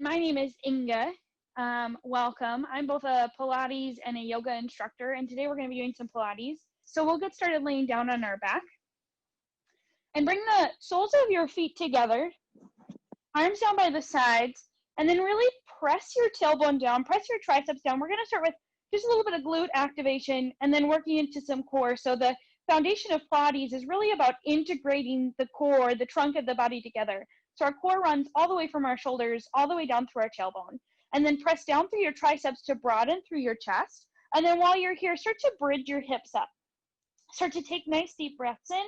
My name is Inga. Welcome. I'm both a Pilates and a yoga instructor, and today we're going to be doing some Pilates. So we'll get started laying down on our back and bring the soles of your feet together, arms down by the sides, and then really press your tailbone down, press your triceps down. We're going to start with just a little bit of glute activation and then working into some core. So the foundation of Pilates is really about integrating the core, the trunk of the body together. So our core runs all the way from our shoulders, all the way down through our tailbone. And then press down through your triceps to broaden through your chest. And then while you're here, start to bridge your hips up. Start to take nice deep breaths in,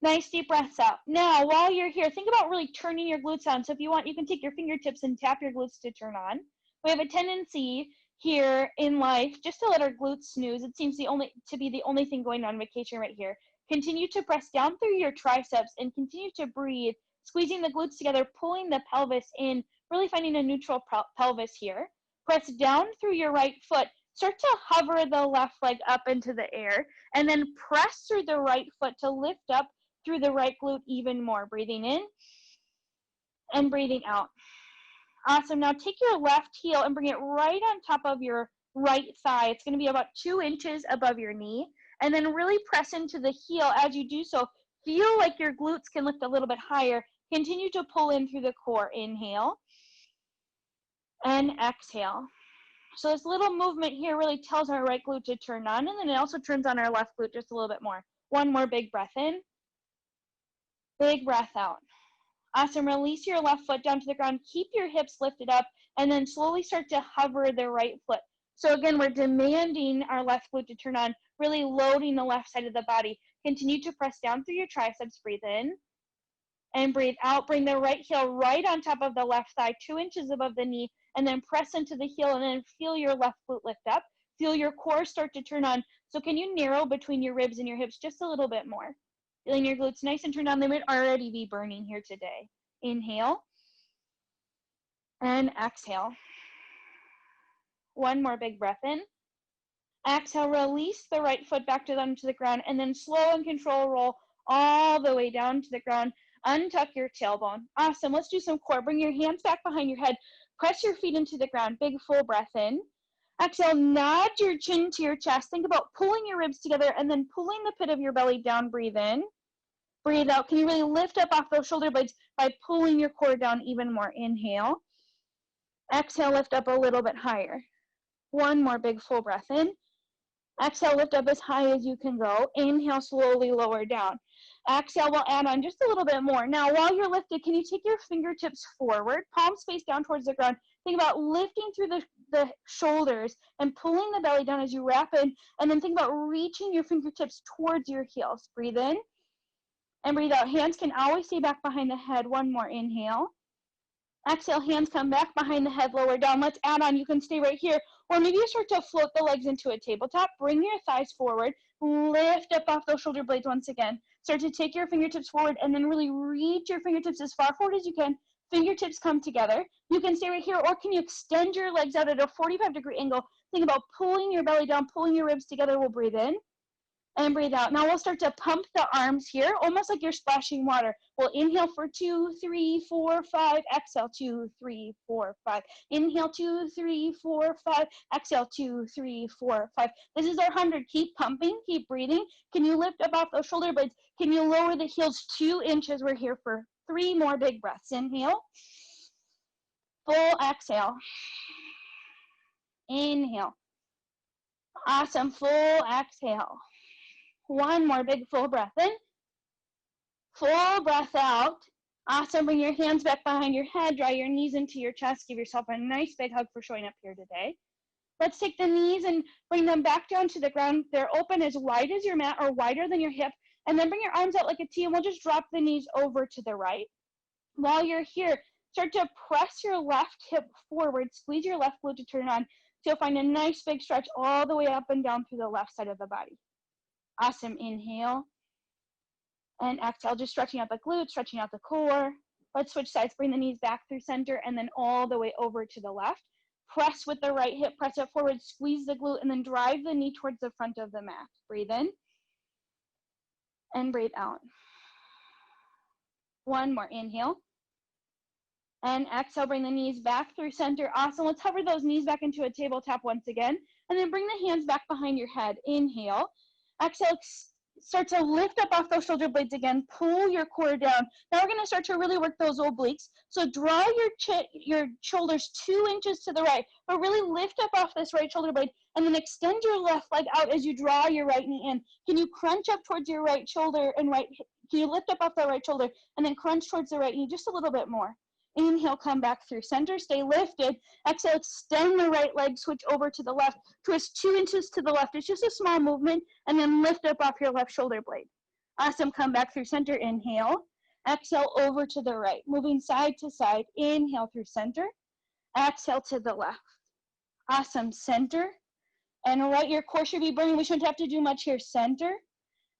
nice deep breaths out. Now, while you're here, think about really turning your glutes on. So if you want, you can take your fingertips and tap your glutes to turn on. We have a tendency here in life just to let our glutes snooze. It seems to be the only thing going on vacation right here. Continue to press down through your triceps and continue to breathe, squeezing the glutes together, pulling the pelvis in, really finding a neutral pelvis here. Press down through your right foot. Start to hover the left leg up into the air, and then press through the right foot to lift up through the right glute even more. Breathing in and breathing out. Awesome. Now take your left heel and bring it right on top of your right thigh. It's going to be about 2 inches above your knee. And then really press into the heel as you do so. Feel like your glutes can lift a little bit higher. Continue to pull in through the core. Inhale and exhale. So this little movement here really tells our right glute to turn on, and then it also turns on our left glute just a little bit more. One more big breath in. Big breath out. Awesome. Release your left foot down to the ground. Keep your hips lifted up, and then slowly start to hover the right foot. So again, we're demanding our left glute to turn on, really loading the left side of the body. Continue to press down through your triceps. Breathe in and breathe out. Bring the right heel right on top of the left thigh, 2 inches above the knee, and then press into the heel, and then feel your left glute lift up. Feel your core start to turn on. So can you narrow between your ribs and your hips just a little bit more? Feeling your glutes nice and turned on. They might already be burning here today. Inhale and exhale. One more big breath in. Exhale, release the right foot back to the ground, and then slow and control roll all the way down to the ground. Untuck your tailbone. Awesome. Let's do some core. Bring your hands back behind your head. Press your feet into the ground. Big full breath in. Exhale, nod your chin to your chest. Think about pulling your ribs together and then pulling the pit of your belly down. Breathe in. Breathe out. Can you really lift up off those shoulder blades by pulling your core down even more? Inhale. Exhale, lift up a little bit higher. One more big full breath in. Exhale, lift up as high as you can go. Inhale, slowly lower down. Exhale, we'll add on just a little bit more. Now, while you're lifted, can you take your fingertips forward, palms face down towards the ground? Think about lifting through the shoulders and pulling the belly down as you wrap in, and then think about reaching your fingertips towards your heels. Breathe in and breathe out. Hands can always stay back behind the head. One more. Inhale. Exhale, hands come back behind the head, lower down. Let's add on. You can stay right here. Or maybe you start to float the legs into a tabletop. Bring your thighs forward. Lift up off those shoulder blades once again. Start to take your fingertips forward and then really reach your fingertips as far forward as you can. Fingertips come together. You can stay right here, or can you extend your legs out at a 45-degree angle? Think about pulling your belly down, pulling your ribs together. We'll breathe in and breathe out. Now we'll start to pump the arms here, almost like you're splashing water. We'll inhale for 2, 3, 4, 5. Exhale, 2, 3, 4, 5. Inhale, 2, 3, 4, 5. Exhale, 2, 3, 4, 5. This is our 100. Keep pumping, keep breathing. Can you lift up off those shoulder blades? Can you lower the heels 2 inches? We're here for 3 more big breaths. Inhale. Full exhale. Inhale. Awesome. Full exhale. One more big full breath in. Full breath out. Awesome. Bring your hands back behind your head. Draw your knees into your chest. Give yourself a nice big hug for showing up here today. Let's take the knees and bring them back down to the ground. They're open as wide as your mat or wider than your hip. And then bring your arms out like a T, and we'll just drop the knees over to the right. While you're here, start to press your left hip forward. Squeeze your left glute to turn on. So you'll find a nice big stretch all the way up and down through the left side of the body. Awesome. Inhale and exhale, just stretching out the glutes, stretching out the core. Let's switch sides. Bring the knees back through center and then all the way over to the left. Press with the right hip, press it forward, squeeze the glute, and then drive the knee towards the front of the mat. Breathe in and breathe out. One more. Inhale And exhale, bring the knees back through center. Awesome. Let's hover those knees back into a tabletop once again. And then bring the hands back behind your head. Inhale. Exhale, start to lift up off those shoulder blades again. Pull your core down. Now we're going to start to really work those obliques. So draw your shoulders 2 inches to the right, but really lift up off this right shoulder blade, and then extend your left leg out as you draw your right knee in. Can you crunch up towards your right shoulder and can you lift up off that right shoulder and then crunch towards the right knee just a little bit more? Inhale, come back through center, stay lifted. Exhale, extend the right leg, switch over to the left. Twist 2 inches to the left. It's just a small movement, and then lift up off your left shoulder blade. Awesome, come back through center, inhale. Exhale, over to the right, moving side to side. Inhale through center. Exhale to the left. Awesome, center and right. Your core should be burning. We shouldn't have to do much here. Center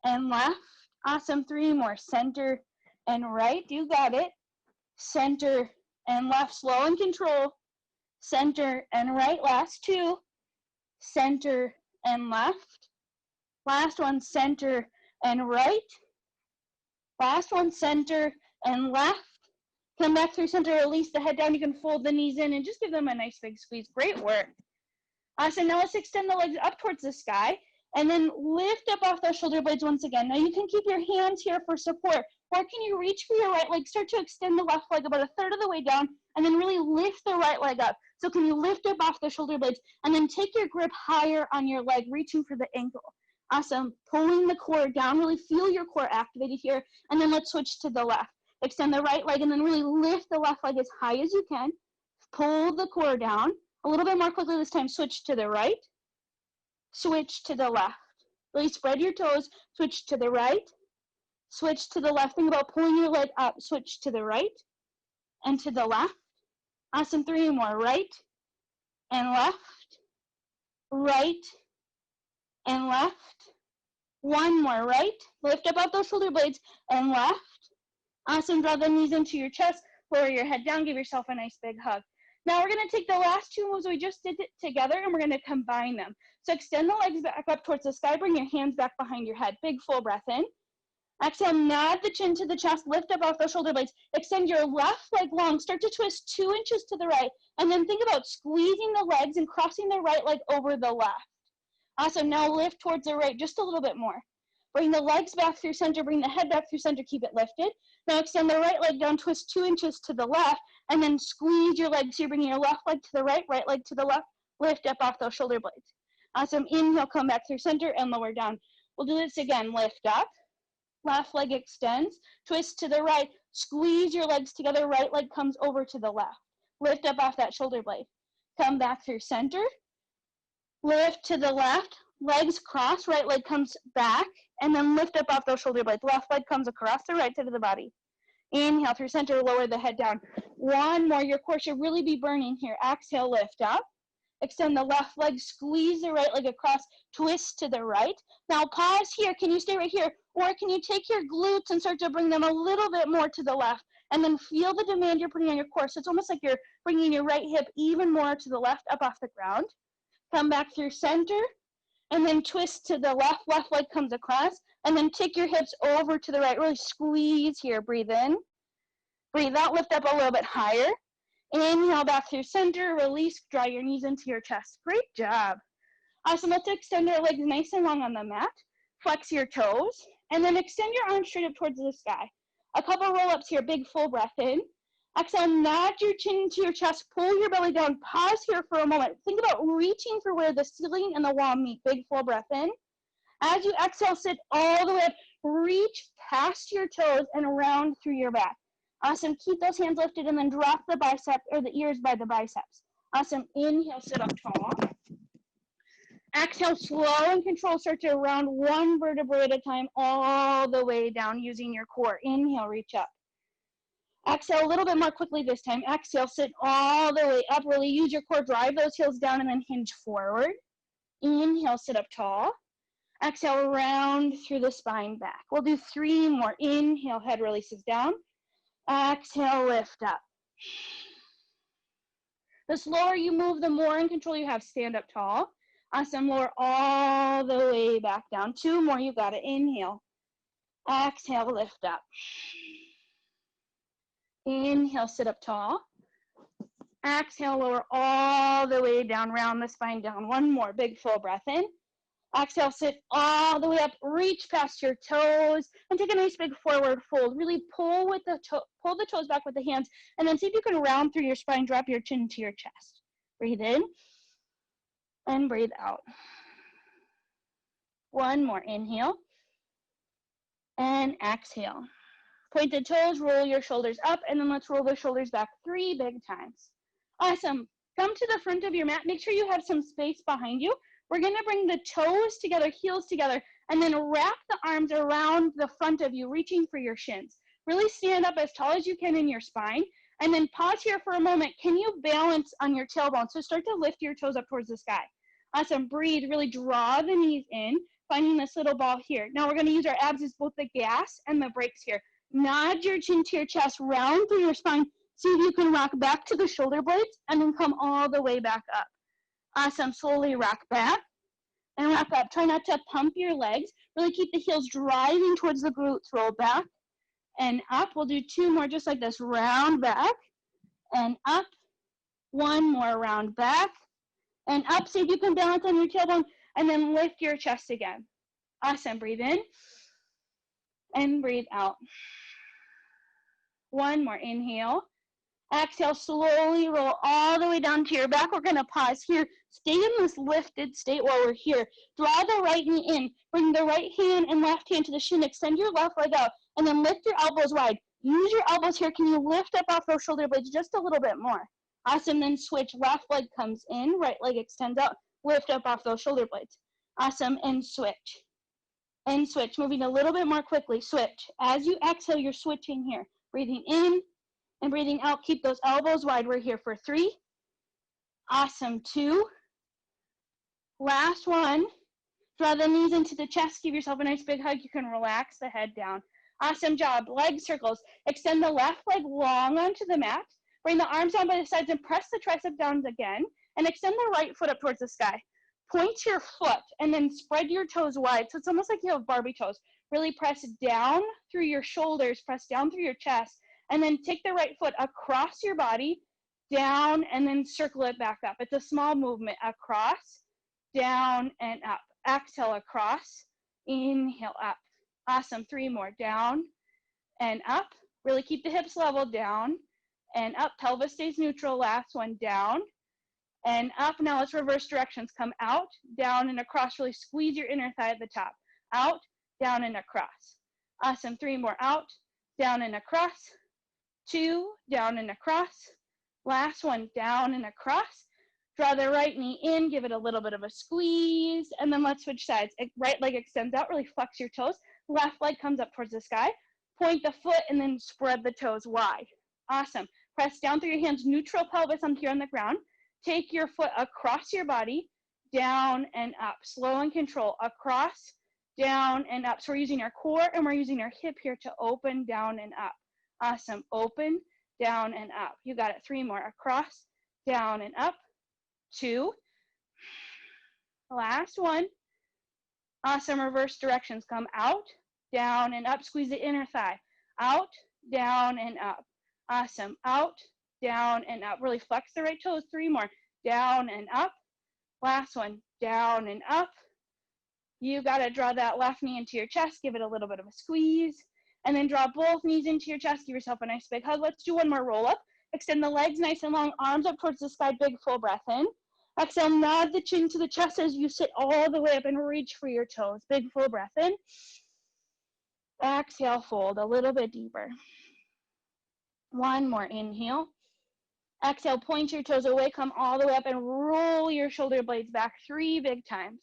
and left. Awesome, 3 more. Center and right. You got it. Center and left, slow and control. Center and right, last 2. Center and left. Last one, center and right. Last one, center and left. Come back through center, release the head down. You can fold the knees in and just give them a nice big squeeze. Great work. Awesome, now let's extend the legs up towards the sky and then lift up off those shoulder blades once again. Now you can keep your hands here for support, or can you reach for your right leg, start to extend the left leg about 1/3 of the way down, and then really lift the right leg up. So can you lift up off the shoulder blades, and then take your grip higher on your leg, reaching for the ankle. Awesome, pulling the core down, really feel your core activated here, and then let's switch to the left. Extend the right leg, and then really lift the left leg as high as you can. Pull the core down. A little bit more quickly this time, switch to the right. Switch to the left. Really spread your toes, switch to the right. Switch to the left. Think about pulling your leg up. Switch to the right and to the left. Awesome, 3 more. Right and left. Right and left. 1 more. Right. Lift up off those shoulder blades and left. Awesome. Draw the knees into your chest. Lower your head down. Give yourself a nice big hug. Now we're going to take the last 2 moves we just did together, and we're going to combine them. So extend the legs back up towards the sky. Bring your hands back behind your head. Big full breath in. Exhale, nod the chin to the chest, lift up off those shoulder blades. Extend your left leg long, start to twist 2 inches to the right, and then think about squeezing the legs and crossing the right leg over the left. Awesome, now lift towards the right just a little bit more. Bring the legs back through center, bring the head back through center, keep it lifted. Now extend the right leg down, twist 2 inches to the left, and then squeeze your legs. So you're bringing your left leg to the right leg to the left, lift up off those shoulder blades. Awesome, inhale, come back through center and lower down. We'll do this again, lift up. Left leg extends, twist to the right, squeeze your legs together, right leg comes over to the left. Lift up off that shoulder blade. Come back through center, lift to the left, legs cross, right leg comes back, and then lift up off those shoulder blades. Left leg comes across the right side of the body. Inhale through center, lower the head down. 1 more, your core should really be burning here. Exhale, lift up. Extend the left leg, squeeze the right leg across, twist to the right. Now pause here, can you stay right here? Or can you take your glutes and start to bring them a little bit more to the left, and then feel the demand you're putting on your core. So it's almost like you're bringing your right hip even more to the left, up off the ground. Come back through center, and then twist to the left, left leg comes across, and then take your hips over to the right, really squeeze here, breathe in, breathe out, lift up a little bit higher. Inhale back through center, release, draw your knees into your chest. Great job. Awesome, let's extend our legs nice and long on the mat. Flex your toes, and then extend your arms straight up towards the sky. A couple roll-ups here, big full breath in. Exhale, nod your chin into your chest, pull your belly down, pause here for a moment. Think about reaching for where the ceiling and the wall meet. Big full breath in. As you exhale, sit all the way up, reach past your toes and around through your back. Awesome, keep those hands lifted and then drop the bicep or the ears by the biceps. Awesome, inhale, sit up tall. Exhale, slow and control, start to round 1 vertebra at a time all the way down using your core. Inhale, reach up. Exhale a little bit more quickly this time. Exhale, sit all the way up, really use your core, drive those heels down and then hinge forward. Inhale, sit up tall. Exhale, round through the spine back. We'll do 3 more. Inhale, head releases down. Exhale, lift up. The slower you move, the more in control you have. Stand up tall. Awesome, lower all the way back down. 2 more, you got it. Inhale. Exhale, lift up. Inhale, sit up tall. Exhale, lower all the way down, round the spine down. One more, big full breath in. Exhale, sit all the way up, reach past your toes, and take a nice big forward fold. Really pull the toes back with the hands, and then see if you can round through your spine, drop your chin to your chest. Breathe in, and breathe out. One more, inhale, and exhale. Point the toes, roll your shoulders up, and then let's roll the shoulders back 3 big times. Awesome. Come to the front of your mat. Make sure you have some space behind you. We're going to bring the toes together, heels together, and then wrap the arms around the front of you, reaching for your shins. Really stand up as tall as you can in your spine, and then pause here for a moment. Can you balance on your tailbone? So start to lift your toes up towards the sky. Awesome. Breathe. Really draw the knees in, finding this little ball here. Now we're going to use our abs as both the gas and the brakes here. Nod your chin to your chest, round through your spine. See if you can rock back to the shoulder blades and then come all the way back up. Awesome. Slowly rock back and rock up. Try not to pump your legs. Really keep the heels driving towards the glutes. Roll back and up. We'll do 2 more just like this. Round back and up. 1 more, round back and up. See if you can balance on your tailbone and then lift your chest again. Awesome. Breathe in and breathe out. 1 more, inhale. Exhale, slowly roll all the way down to your back. We're going to pause here. Stay in this lifted state while we're here. Draw the right knee in. Bring the right hand and left hand to the shin. Extend your left leg out, and then lift your elbows wide. Use your elbows here. Can you lift up off those shoulder blades just a little bit more? Awesome. Then switch. Left leg comes in. Right leg extends out. Lift up off those shoulder blades. Awesome. And switch. And switch. Moving a little bit more quickly. Switch. As you exhale, you're switching here. Breathing in and breathing out. Keep those elbows wide. We're here for 3. Awesome. 2. Last one. Draw the knees into the chest. Give yourself a nice big hug. You can relax the head down. Awesome job. Leg circles. Extend the left leg long onto the mat. Bring the arms down by the sides and press the tricep down again. And extend the right foot up towards the sky. Point your foot and then spread your toes wide. So it's almost like you have Barbie toes. Really press down through your shoulders. Press down through your chest. And then take the right foot across your body, down, and then circle it back up. It's a small movement. Across, down, and up. Exhale, across. Inhale, up. Awesome. 3 more. Down and up. Really keep the hips level. Down and up. Pelvis stays neutral. Last one. Down and up. Now let's reverse directions. Come out, down, and across. Really squeeze your inner thigh at the top. Out, down, and across. Awesome. 3 more. Out, down, and across. 2, down and across. Last one, down and across. Draw the right knee in, give it a little bit of a squeeze, and then let's switch sides. Right leg extends out, really flex your toes. Left leg comes up towards the sky. Point the foot and then spread the toes wide. Awesome. Press down through your hands, neutral pelvis on here on the ground. Take your foot across your body, down and up. Slow and control, across, down and up. So we're using our core and we're using our hip here to open, down and up. Awesome. Open, down, and up. You got it. 3 more. Across, down, and up. 2. Last one. Awesome. Reverse directions. Come out, down, and up. Squeeze the inner thigh. Out, down, and up. Awesome. Out, down, and up. Really flex the right toes. 3 more. Down and up. Last one. Down and up. You got to draw that left knee into your chest. Give it a little bit of a squeeze. And then draw both knees into your chest. Give yourself a nice big hug. Let's do 1 more roll up. Extend the legs nice and long. Arms up towards the sky. Big full breath in. Exhale, nod the chin to the chest as you sit all the way up and reach for your toes. Big full breath in. Exhale, fold a little bit deeper. 1 more. Inhale. Exhale, point your toes away. Come all the way up and roll your shoulder blades back 3 big times.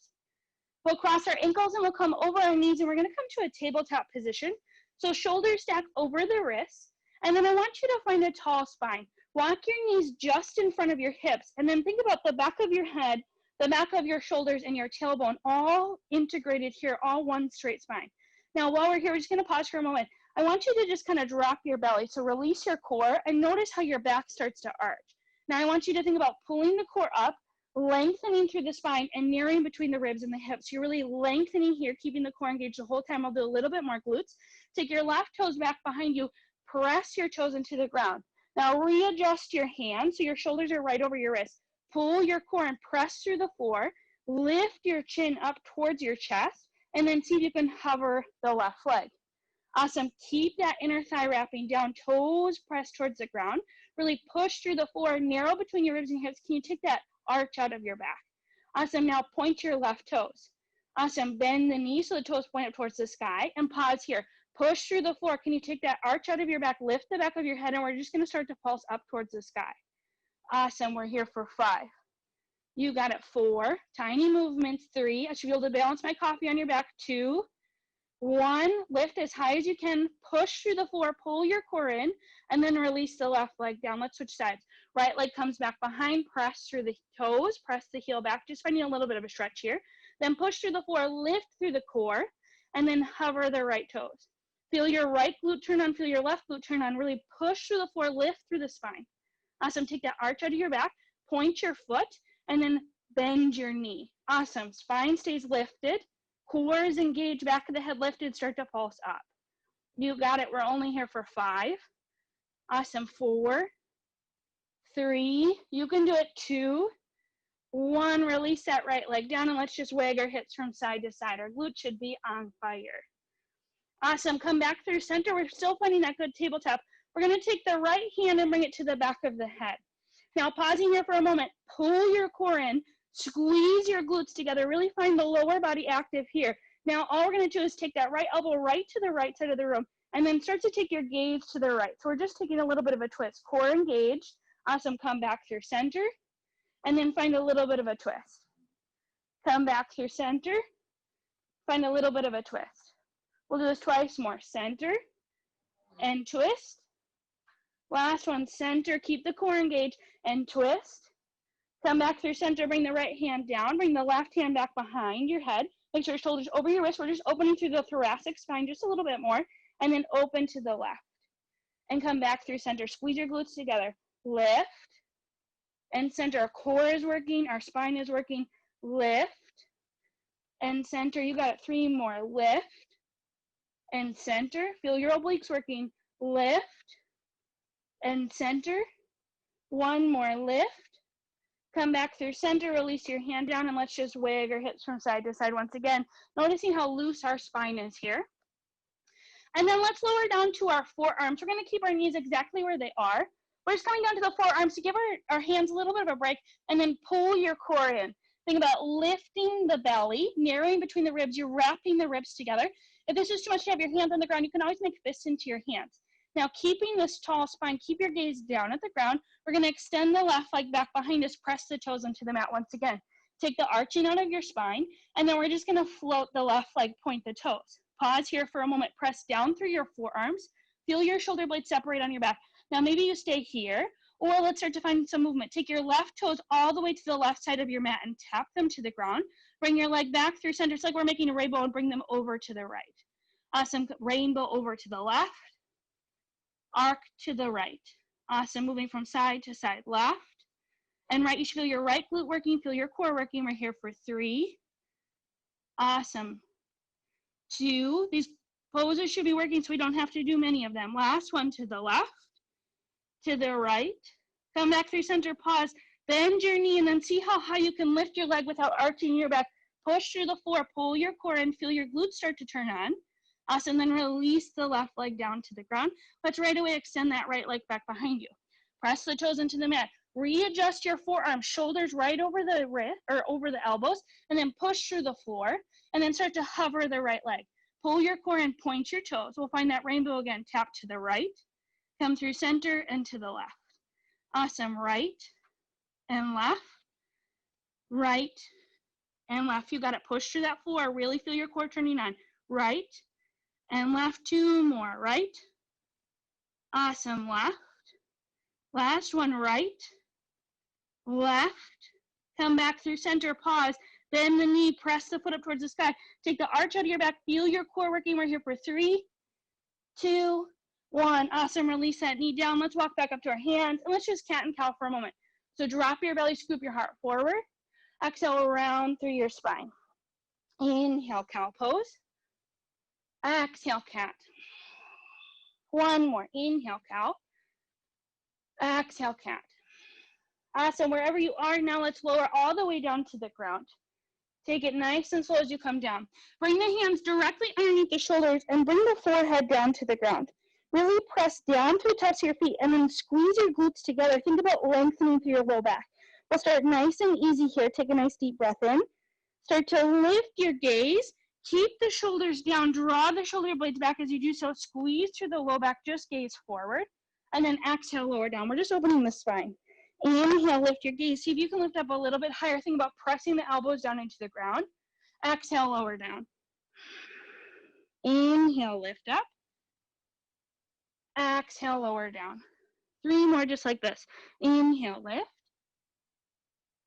We'll cross our ankles and we'll come over our knees, and we're going to come to a tabletop position. So shoulders stack over the wrists, and then I want you to find a tall spine. Walk your knees just in front of your hips, and then think about the back of your head, the back of your shoulders, and your tailbone, all integrated here, all one straight spine. Now, while we're here, we're just going to pause for a moment. I want you to just kind of drop your belly, so release your core, and notice how your back starts to arch. Now, I want you to think about pulling the core up, lengthening through the spine, and narrowing between the ribs and the hips. You're really lengthening here, keeping the core engaged the whole time. I'll do a little bit more glutes. Take your left toes back behind you. Press your toes into the ground. Now readjust your hands so your shoulders are right over your wrists. Pull your core and press through the floor. Lift your chin up towards your chest, and then see if you can hover the left leg. Awesome. Keep that inner thigh wrapping down, toes pressed towards the ground. Really push through the floor, narrow between your ribs and hips. Can you take that arch out of your back? Awesome. Now point your left toes. Awesome. Bend the knees so the toes point up towards the sky, and pause here. Push through the floor. Can you take that arch out of your back? Lift the back of your head, and we're just going to start to pulse up towards the sky. Awesome. We're here for 5. You got it. 4. Tiny movements. 3. I should be able to balance my coffee on your back. 2. 1. Lift as high as you can. Push through the floor. Pull your core in, and then release the left leg down. Let's switch sides. Right leg comes back behind. Press through the toes. Press the heel back. Just finding a little bit of a stretch here. Then push through the floor. Lift through the core, and then hover the right toes. Feel your right glute turn on. Feel your left glute turn on. Really push through the floor. Lift through the spine. Awesome. Take that arch out of your back. Point your foot, and then bend your knee. Awesome. Spine stays lifted. Core is engaged. Back of the head lifted. Start to pulse up. You got it. We're only here for 5. Awesome. 4. 3. You can do it. 2. 1. Release that right leg down, and let's just wag our hips from side to side. Our glutes should be on fire. Awesome. Come back through center. We're still finding that good tabletop. We're going to take the right hand and bring it to the back of the head. Now, pausing here for a moment. Pull your core in. Squeeze your glutes together. Really find the lower body active here. Now, all we're going to do is take that right elbow right to the right side of the room, and then start to take your gaze to the right. So we're just taking a little bit of a twist. Core engaged. Awesome. Come back through center, and then find a little bit of a twist. Come back through center. Find a little bit of a twist. We'll do this twice more. Center and twist. Last one, center. Keep the core engaged and twist. Come back through center. Bring the right hand down. Bring the left hand back behind your head. Make sure your shoulders over your wrist. We're just opening through the thoracic spine just a little bit more. And then open to the left. And come back through center. Squeeze your glutes together. Lift and center. Our core is working. Our spine is working. Lift and center. You got it. 3 more. Lift and center. Feel your obliques working. Lift and center. 1 more. Lift. Come back through center. Release your hand down, and let's just wag our hips from side to side once again, noticing how loose our spine is here. And then let's lower down to our forearms. We're going to keep our knees exactly where they are. We're just coming down to the forearms to give our hands a little bit of a break, and then pull your core in. Think about lifting the belly, narrowing between the ribs. You're wrapping the ribs together. If this is too much to have your hands on the ground, you can always make fists into your hands. Now, keeping this tall spine, keep your gaze down at the ground. We're going to extend the left leg back behind us, press the toes into the mat once again. Take the arching out of your spine, and then we're just going to float the left leg, point the toes. Pause here for a moment, press down through your forearms. Feel your shoulder blades separate on your back. Now, maybe you stay here, or let's start to find some movement. Take your left toes all the way to the left side of your mat and tap them to the ground. Bring your leg back through center. It's like we're making a rainbow, and bring them over to the right. Awesome. Rainbow over to the left. Arc to the right. Awesome. Moving from side to side. Left and right. You should feel your right glute working. Feel your core working. We're here for 3. Awesome. 2. These poses should be working so we don't have to do many of them. Last one, to the left, to the right. Come back through center. Pause. Bend your knee, and then see how high you can lift your leg without arching your back. Push through the floor. Pull your core in. Feel your glutes start to turn on. Awesome. Then release the left leg down to the ground. Let's right away extend that right leg back behind you. Press the toes into the mat. Readjust your forearms, shoulders right over the wrist or over the elbows, and then push through the floor, and then start to hover the right leg. Pull your core and point your toes. We'll find that rainbow again. Tap to the right, come through center and to the left. Awesome. Right and left, right and left. You got it. Push through that floor. Really feel your core turning on. Right and left. 2 more. Right. Awesome. Left. Last one. Right. Left. Come back through center. Pause. Bend the knee. Press the foot up towards the sky. Take the arch out of your back. Feel your core working. We're here for 3, 2, 1. Awesome. Release that knee down. Let's walk back up to our hands, and let's just cat and cow for a moment. So drop your belly. Scoop your heart forward. Exhale around through your spine. Inhale, cow pose. Exhale, cat. 1 more. Inhale, cow. Exhale, cat. Awesome. Wherever you are now, let's lower all the way down to the ground. Take it nice and slow as you come down. Bring the hands directly underneath the shoulders and bring the forehead down to the ground. Really press down to the tops of your feet and then squeeze your glutes together. Think about lengthening through your low back. We'll start nice and easy here. Take a nice deep breath in. Start to lift your gaze. Keep the shoulders down. Draw the shoulder blades back as you do so. Squeeze through the low back. Just gaze forward. And then exhale, lower down. We're just opening the spine. Inhale, lift your gaze. See if you can lift up a little bit higher. Think about pressing the elbows down into the ground. Exhale, lower down. Inhale, lift up. Exhale, lower down. 3 more just like this. Inhale, lift.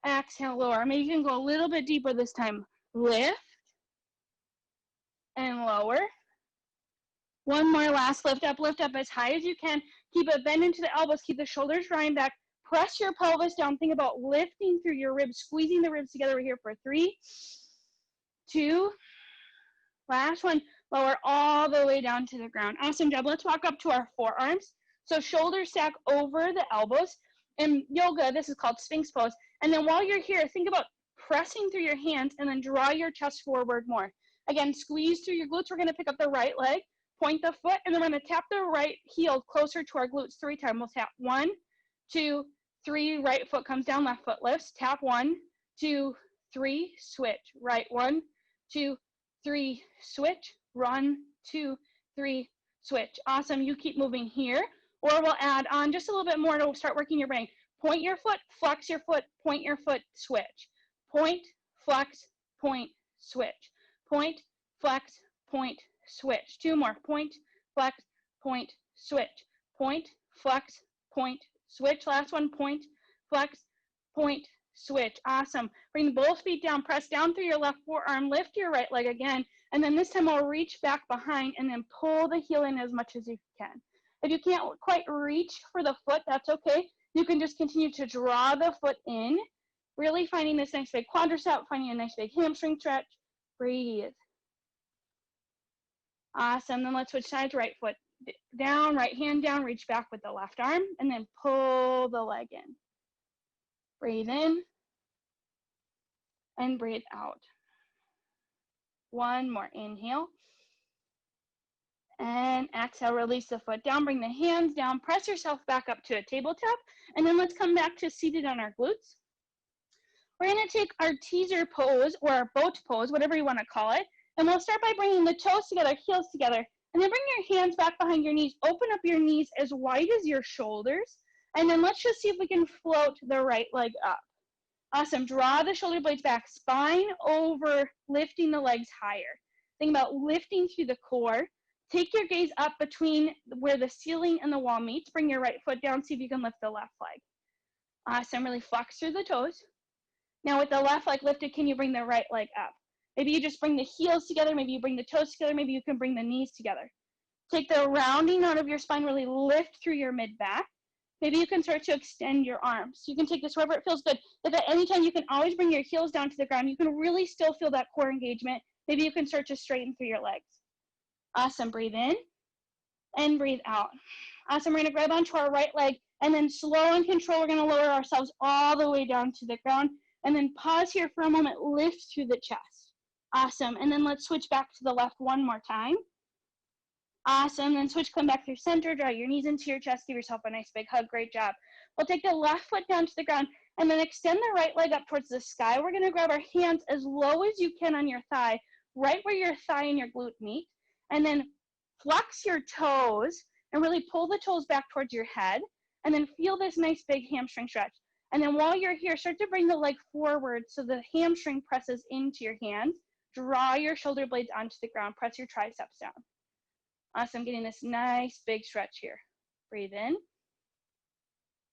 Exhale, lower. Maybe you can go a little bit deeper this time. Lift and lower. One more last lift up as high as you can. Keep it bend into the elbows. Keep the shoulders drawing back. Press your pelvis down. Think about lifting through your ribs, squeezing the ribs together. We're here for 3, 2, last one. Lower all the way down to the ground. Awesome job. Let's walk up to our forearms. So shoulders stack over the elbows. In yoga, this is called Sphinx pose. And then while you're here, think about pressing through your hands and then draw your chest forward more. Again, squeeze through your glutes. We're going to pick up the right leg, point the foot, and then we're going to tap the right heel closer to our glutes 3 times. We'll tap 1, 2, 3. Right foot comes down, left foot lifts. Tap 1, 2, 3. Switch. Right 1, 2, 3. Switch. 1, 2, 3. Switch. Awesome. You keep moving here. Or we'll add on just a little bit more to start working your brain. Point your foot, flex your foot, point your foot, switch. Point, flex, point, switch. Point, flex, point, switch. 2 more. Point, flex, point, switch. Point, flex, point, switch. Last one. Point, flex, point, switch. Awesome. Bring both feet down. Press down through your left forearm. Lift your right leg again. And then this time we'll reach back behind and then pull the heel in as much as you can. If you can't quite reach for the foot, that's okay. You can just continue to draw the foot in, really finding this nice big quadricep, finding a nice big hamstring stretch. Breathe. Awesome. Then let's switch sides. Right foot down, right hand down, reach back with the left arm, and then pull the leg in. Breathe in and breathe out. One more. Inhale. And exhale, release the foot down, bring the hands down, press yourself back up to a tabletop, and then let's come back to seated on our glutes. We're gonna take our teaser pose or our boat pose, whatever you wanna call it, and we'll start by bringing the toes together, heels together, and then bring your hands back behind your knees, open up your knees as wide as your shoulders, and then let's just see if we can float the right leg up. Awesome, draw the shoulder blades back, spine over, lifting the legs higher. Think about lifting through the core. Take your gaze up between where the ceiling and the wall meets. Bring your right foot down. See if you can lift the left leg. Awesome. Really flex through the toes. Now with the left leg lifted, can you bring the right leg up? Maybe you just bring the heels together. Maybe you bring the toes together. Maybe you can bring the knees together. Take the rounding out of your spine. Really lift through your mid-back. Maybe you can start to extend your arms. You can take this wherever it feels good. If at any time you can always bring your heels down to the ground, you can really still feel that core engagement. Maybe you can start to straighten through your legs. Awesome. Breathe in and breathe out. Awesome. We're going to grab onto our right leg and then slow and control. We're going to lower ourselves all the way down to the ground and then pause here for a moment. Lift through the chest. Awesome. And then let's switch back to the left one more time. Awesome. Then switch, come back through center. Draw your knees into your chest. Give yourself a nice big hug. Great job. We'll take the left foot down to the ground and then extend the right leg up towards the sky. We're going to grab our hands as low as you can on your thigh, right where your thigh and your glute meet. And then flex your toes and really pull the toes back towards your head. And then feel this nice big hamstring stretch. And then while you're here, start to bring the leg forward so the hamstring presses into your hands. Draw your shoulder blades onto the ground. Press your triceps down. Awesome. Getting this nice big stretch here. Breathe in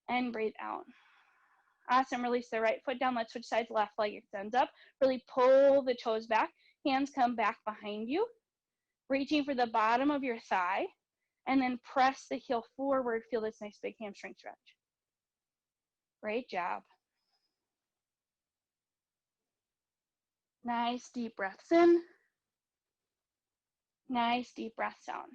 and breathe out. Awesome. Release the right foot down. Let's switch sides. Left leg extends up. Really pull the toes back. Hands come back behind you. Reaching for the bottom of your thigh, and then press the heel forward. Feel this nice big hamstring stretch. Great job. Nice deep breaths in. Nice deep breaths down.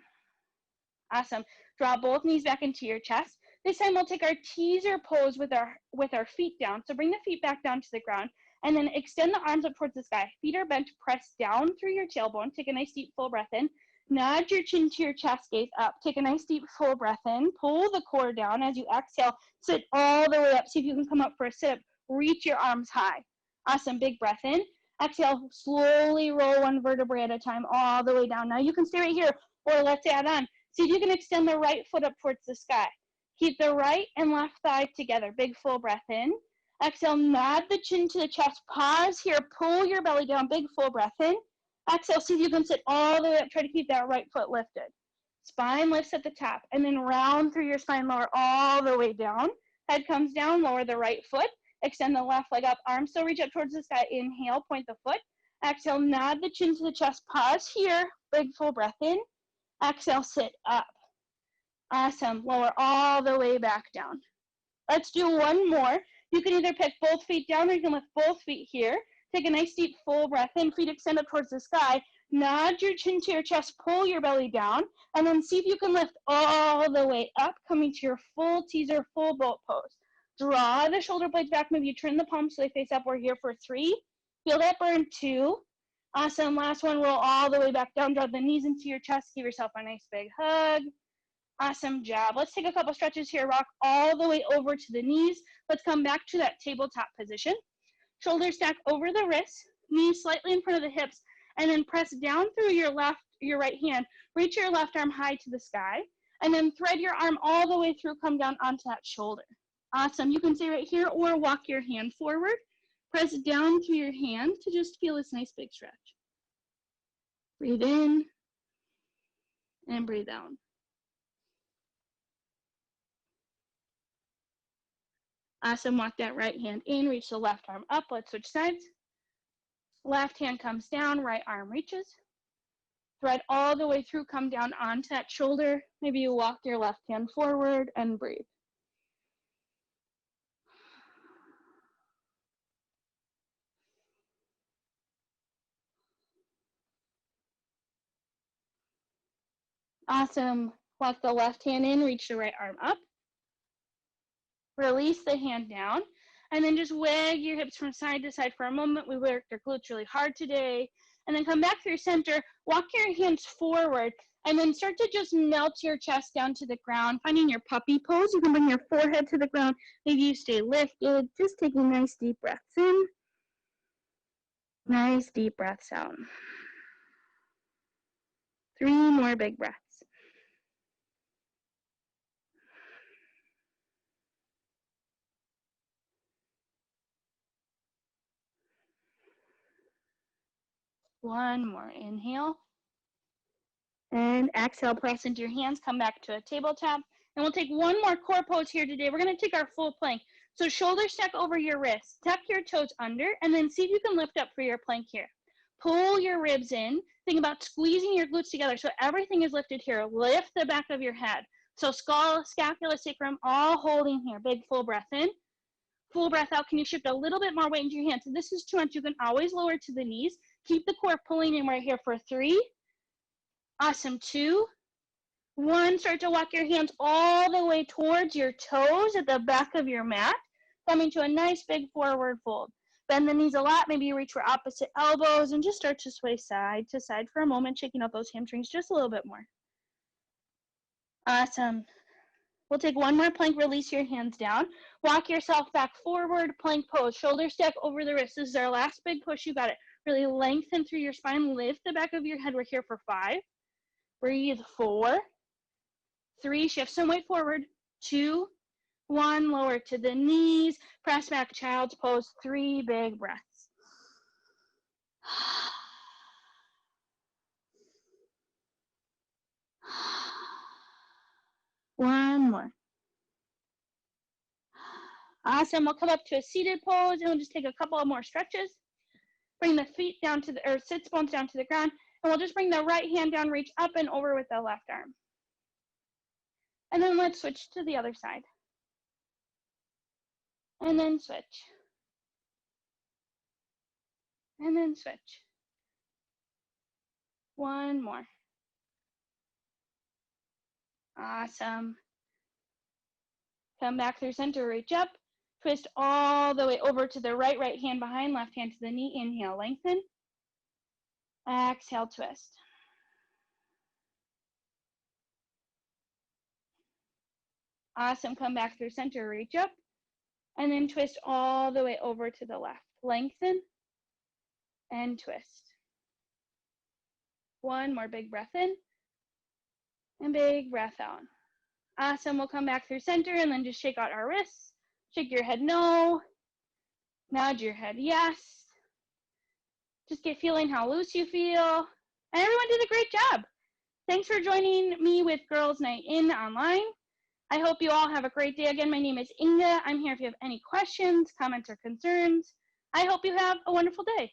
Awesome. Draw both knees back into your chest. This time we'll take our teaser pose with our feet down. So bring the feet back down to the ground and then extend the arms up towards the sky. Feet are bent, press down through your tailbone. Take a nice deep full breath in. Nod your chin to your chest, gaze up. Take a nice deep full breath in. Pull the core down as you exhale. Sit all the way up. See if you can come up for a sit-up. Reach your arms high. Awesome, big breath in. Exhale, slowly roll one vertebrae at a time all the way down. Now you can stay right here, or let's add on. See if you can extend the right foot up towards the sky. Keep the right and left thigh together. Big full breath in. Exhale, nod the chin to the chest. Pause here, pull your belly down. Big full breath in. Exhale, see if you can sit all the way up. Try to keep that right foot lifted. Spine lifts at the top, and then round through your spine, lower all the way down. Head comes down, lower the right foot. Extend the left leg up, arms still reach up towards the sky. Inhale, point the foot. Exhale, nod the chin to the chest. Pause here, big full breath in. Exhale, sit up. Awesome, lower all the way back down. Let's do one more. You can either pick both feet down or you can lift both feet here. Take a nice deep full breath in, feet extend up towards the sky. Nod your chin to your chest, pull your belly down, and then see if you can lift all the way up, coming to your full teaser, full boat pose. Draw the shoulder blades back, maybe you turn the palms so they face up. We're here for 3. Feel that burn. 2. Awesome, last one, roll all the way back down, draw the knees into your chest, give yourself a nice big hug. Awesome job. Let's take a couple stretches here. Rock all the way over to the knees. Let's come back to that tabletop position. Shoulders stack over the wrists, knees slightly in front of the hips, and then press down through your right hand. Reach your left arm high to the sky, and then thread your arm all the way through, come down onto that shoulder. Awesome. You can stay right here or walk your hand forward. Press down through your hand to just feel this nice big stretch. Breathe in and breathe out. Awesome, walk that right hand in, reach the left arm up. Let's switch sides. Left hand comes down, right arm reaches. Thread all the way through, come down onto that shoulder. Maybe you walk your left hand forward and breathe. Awesome, walk the left hand in, reach the right arm up. Release the hand down, and then just wag your hips from side to side for a moment. We worked our glutes really hard today. And then come back through center, walk your hands forward, and then start to just melt your chest down to the ground. Finding your puppy pose, you can bring your forehead to the ground. Maybe you stay lifted, just taking nice deep breaths in. Nice deep breaths out. 3 more big breaths. One more, inhale. And exhale, press into your hands, come back to a tabletop. And we'll take one more core pose here today. We're gonna take our full plank. So shoulders stack over your wrists, tuck your toes under, and then see if you can lift up for your plank here. Pull your ribs in. Think about squeezing your glutes together so everything is lifted here. Lift the back of your head. So skull, scapula, sacrum, all holding here. Big full breath in. Full breath out. Can you shift a little bit more weight into your hands? If this is too much, you can always lower to the knees. Keep the core pulling in right here for 3. Awesome, 2, 1. Start to walk your hands all the way towards your toes at the back of your mat, coming to a nice big forward fold. Bend the knees a lot. Maybe you reach for opposite elbows and just start to sway side to side for a moment, shaking out those hamstrings just a little bit more. Awesome. We'll take one more plank, release your hands down. Walk yourself back forward, plank pose. Shoulders stack over the wrists. This is our last big push. You got it. Really lengthen through your spine. Lift the back of your head. We're here for 5. Breathe. 4, 3, shift some weight forward. 2, 1, lower to the knees. Press back, child's pose. 3 big breaths. One more. Awesome. We'll come up to a seated pose and we'll just take a couple of more stretches. Bring the feet down to the, or sits bones down to the ground, and we'll just bring the right hand down, reach up and over with the left arm. And then let's switch to the other side. And then switch. And then switch. One more. Awesome. Come back through center, reach up. Twist all the way over to the right, right hand behind, left hand to the knee. Inhale, lengthen. Exhale, twist. Awesome. Come back through center, reach up. And then twist all the way over to the left. Lengthen and twist. One more big breath in and big breath out. Awesome. We'll come back through center and then just shake out our wrists. Shake your head no. Nod your head yes. Just get feeling how loose you feel. And everyone did a great job. Thanks for joining me with Girls Night In online. I hope you all have a great day. Again, my name is Inga. I'm here if you have any questions, comments, or concerns. I hope you have a wonderful day.